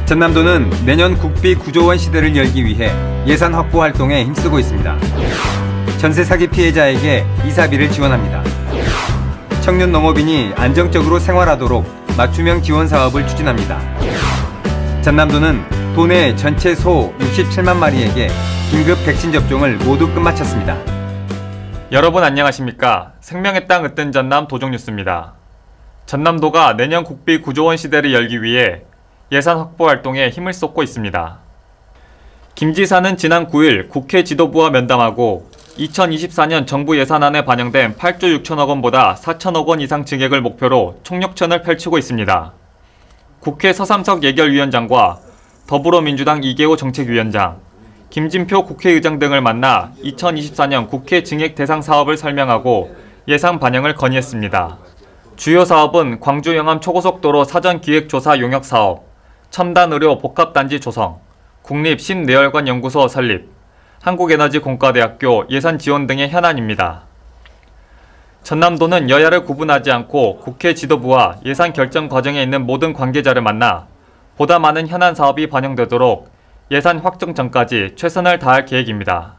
전남도는 내년 국비 9조 원 시대를 열기 위해 예산 확보 활동에 힘쓰고 있습니다. 전세 사기 피해자에게 이사비를 지원합니다. 청년 농업인이 안정적으로 생활하도록 맞춤형 지원 사업을 추진합니다. 전남도는 도내 전체 소 67만 마리에게 긴급 백신 접종을 모두 끝마쳤습니다. 여러분 안녕하십니까? 생명의 땅 으뜸 전남 도종뉴스입니다. 전남도가 내년 국비 9조 원 시대를 열기 위해 예산 확보 활동에 힘을 쏟고 있습니다. 김 지사는 지난 9일 국회 지도부와 면담하고 2024년 정부 예산안에 반영된 8조 6천억 원보다 4천억 원 이상 증액을 목표로 총력전을 펼치고 있습니다. 국회 서삼석 예결위원장과 더불어민주당 이계호 정책위원장, 김진표 국회의장 등을 만나 2024년 국회 증액 대상 사업을 설명하고 예산 반영을 건의했습니다. 주요 사업은 광주 영암 초고속도로 사전기획조사 용역사업, 첨단의료 복합단지 조성, 국립심뇌혈관 연구소 설립, 한국에너지공과대학교 예산 지원 등의 현안입니다. 전남도는 여야를 구분하지 않고 국회 지도부와 예산 결정 과정에 있는 모든 관계자를 만나 보다 많은 현안 사업이 반영되도록 예산 확정 전까지 최선을 다할 계획입니다.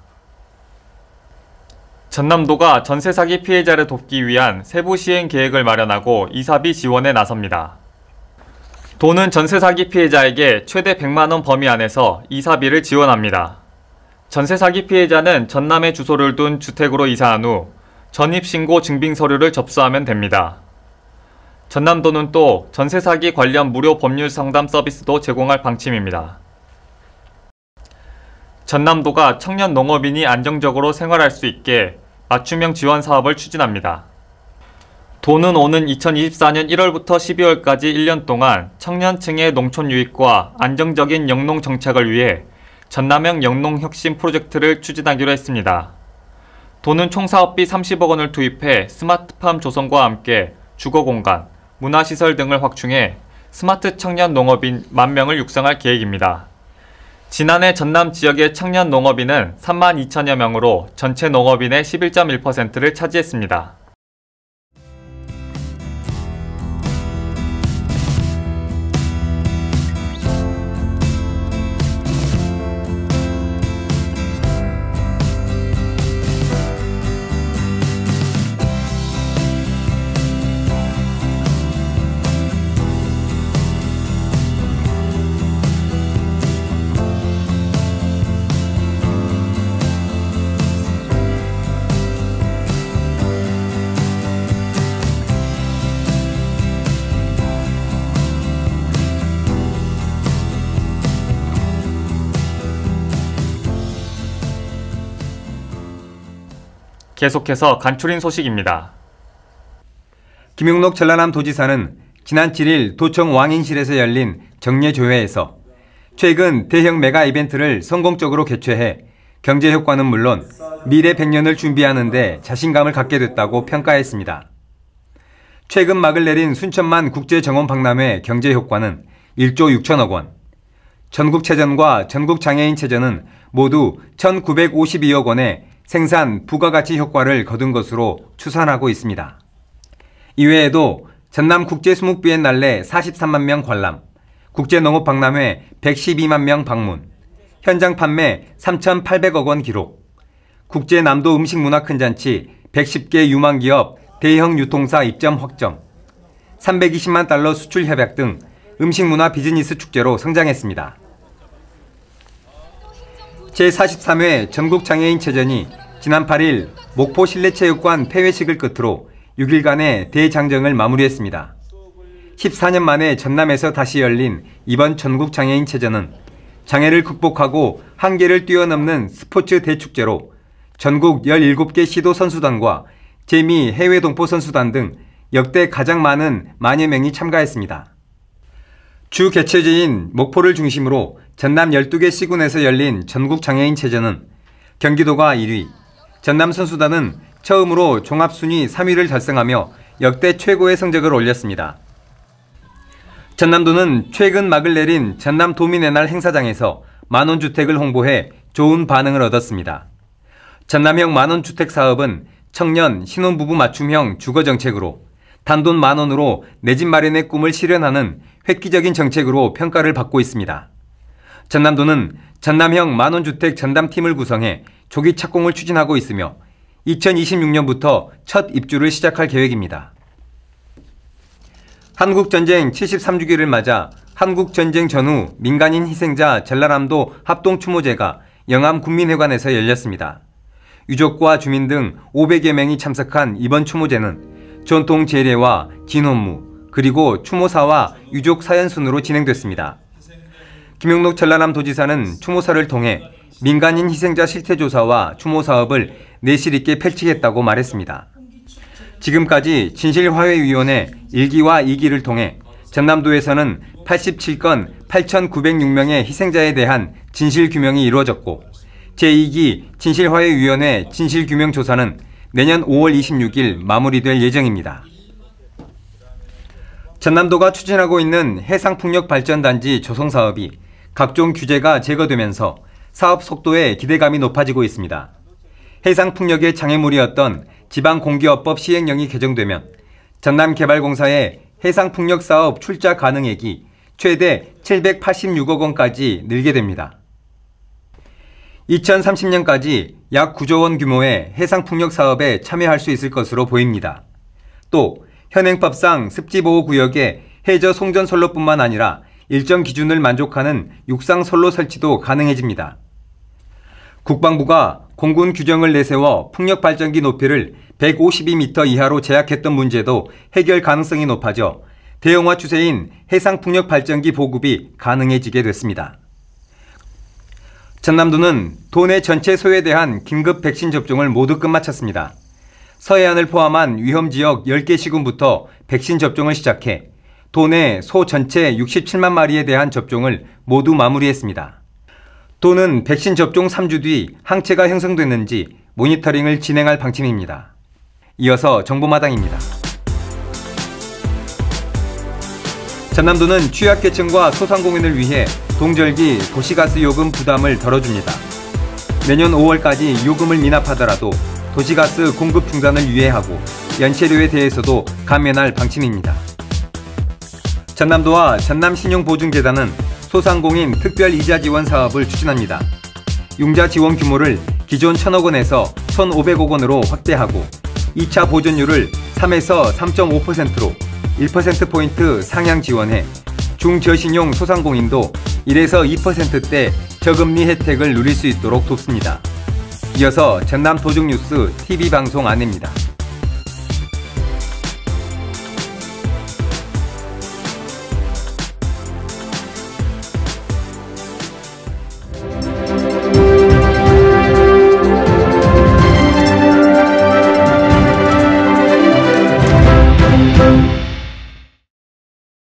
전남도가 전세 사기 피해자를 돕기 위한 세부 시행 계획을 마련하고 이사비 지원에 나섭니다. 도는 전세 사기 피해자에게 최대 100만 원 범위 안에서 이사비를 지원합니다. 전세 사기 피해자는 전남에 주소를 둔 주택으로 이사한 후 전입신고 증빙 서류를 접수하면 됩니다. 전남도는 또 전세 사기 관련 무료 법률 상담 서비스도 제공할 방침입니다. 전남도가 청년 농업인이 안정적으로 생활할 수 있게 맞춤형 지원 사업을 추진합니다. 도는 오는 2024년 1월부터 12월까지 1년 동안 청년층의 농촌 유입과 안정적인 영농 정착을 위해 전남형 영농혁신 프로젝트를 추진하기로 했습니다. 도는 총 사업비 30억 원을 투입해 스마트팜 조성과 함께 주거공간, 문화시설 등을 확충해 스마트 청년 농업인 10,000명을 육성할 계획입니다. 지난해 전남 지역의 청년 농업인은 32,000여 명으로 전체 농업인의 11.1%를 차지했습니다. 계속해서 간추린 소식입니다. 김용록 전라남 도지사는 지난 7일 도청 왕인실에서 열린 정례조회에서 최근 대형 메가 이벤트를 성공적으로 개최해 경제 효과는 물론 미래 100년을 준비하는 데 자신감을 갖게 됐다고 평가했습니다. 최근 막을 내린 순천만 국제정원 박람회 경제 효과는 1조 6천억 원, 전국체전과 전국장애인체전은 모두 1,952억 원의 생산 부가가치 효과를 거둔 것으로 추산하고 있습니다. 이외에도 전남 국제수묵비엔날레 43만 명 관람, 국제농업박람회 112만 명 방문, 현장 판매 3,800억 원 기록, 국제남도 음식문화 큰잔치 110개 유망기업 대형 유통사 입점 확정, 320만 달러 수출 협약 등 음식문화 비즈니스 축제로 성장했습니다. 제43회 전국장애인체전이 지난 8일 목포 실내체육관 폐회식을 끝으로 6일간의 대장정을 마무리했습니다. 14년 만에 전남에서 다시 열린 이번 전국장애인체전은 장애를 극복하고 한계를 뛰어넘는 스포츠 대축제로 전국 17개 시도 선수단과 재미 해외 동포 선수단 등 역대 가장 많은 만여 명이 참가했습니다. 주 개최지인 목포를 중심으로 전남 12개 시군에서 열린 전국장애인체전은 경기도가 1위, 전남 선수단은 처음으로 종합순위 3위를 달성하며 역대 최고의 성적을 올렸습니다. 전남도는 최근 막을 내린 전남 도민의 날 행사장에서 만원주택을 홍보해 좋은 반응을 얻었습니다. 전남형 만원주택 사업은 청년, 신혼부부 맞춤형 주거정책으로 단돈 10,000원으로 내 집 마련의 꿈을 실현하는 획기적인 정책으로 평가를 받고 있습니다. 전남도는 전남형 만원주택 전담팀을 구성해 조기 착공을 추진하고 있으며 2026년부터 첫 입주를 시작할 계획입니다. 한국전쟁 73주기를 맞아 한국전쟁 전후 민간인 희생자 전라남도 합동추모제가 영암군민회관에서 열렸습니다. 유족과 주민 등 500여 명이 참석한 이번 추모제는 전통 제례와 진혼무, 그리고 추모사와 유족 사연 순으로 진행됐습니다. 김용록 전라남도지사는 추모사를 통해 민간인 희생자 실태조사와 추모사업을 내실 있게 펼치겠다고 말했습니다. 지금까지 진실화해위원회 1기와 2기를 통해 전남도에서는 87건 8,906명의 희생자에 대한 진실규명이 이루어졌고 제2기 진실화해위원회 진실규명조사는 내년 5월 26일 마무리될 예정입니다. 전남도가 추진하고 있는 해상풍력발전단지 조성사업이 각종 규제가 제거되면서 사업 속도에 기대감이 높아지고 있습니다. 해상풍력의 장애물이었던 지방공기업법 시행령이 개정되면 전남개발공사의 해상풍력사업 출자 가능액이 최대 786억 원까지 늘게 됩니다. 2030년까지 약 9조 원 규모의 해상풍력 사업에 참여할 수 있을 것으로 보입니다. 또 현행법상 습지보호구역에 해저 송전선로뿐만 아니라 일정 기준을 만족하는 육상선로 설치도 가능해집니다. 국방부가 공군 규정을 내세워 풍력발전기 높이를 152m 이하로 제약했던 문제도 해결 가능성이 높아져 대형화 추세인 해상풍력발전기 보급이 가능해지게 됐습니다. 전남도는 도내 전체 소에 대한 긴급 백신 접종을 모두 끝마쳤습니다. 서해안을 포함한 위험지역 10개 시군부터 백신 접종을 시작해 도내 소 전체 67만 마리에 대한 접종을 모두 마무리했습니다. 도는 백신 접종 3주 뒤 항체가 형성됐는지 모니터링을 진행할 방침입니다. 이어서 정보마당입니다. 전남도는 취약계층과 소상공인을 위해 동절기 도시가스 요금 부담을 덜어줍니다. 내년 5월까지 요금을 미납하더라도 도시가스 공급 중단을 유예하고 연체료에 대해서도 감면할 방침입니다. 전남도와 전남신용보증재단은 소상공인 특별이자 지원 사업을 추진합니다. 융자 지원 규모를 기존 1,000억 원에서 1,500억 원으로 확대하고 2차 보존율을 3에서 3.5%로 1%포인트 상향 지원해 중저신용 소상공인도 1에서 2%대 저금리 혜택을 누릴 수 있도록 돕습니다. 이어서 전남 도정뉴스 TV방송 안내입니다.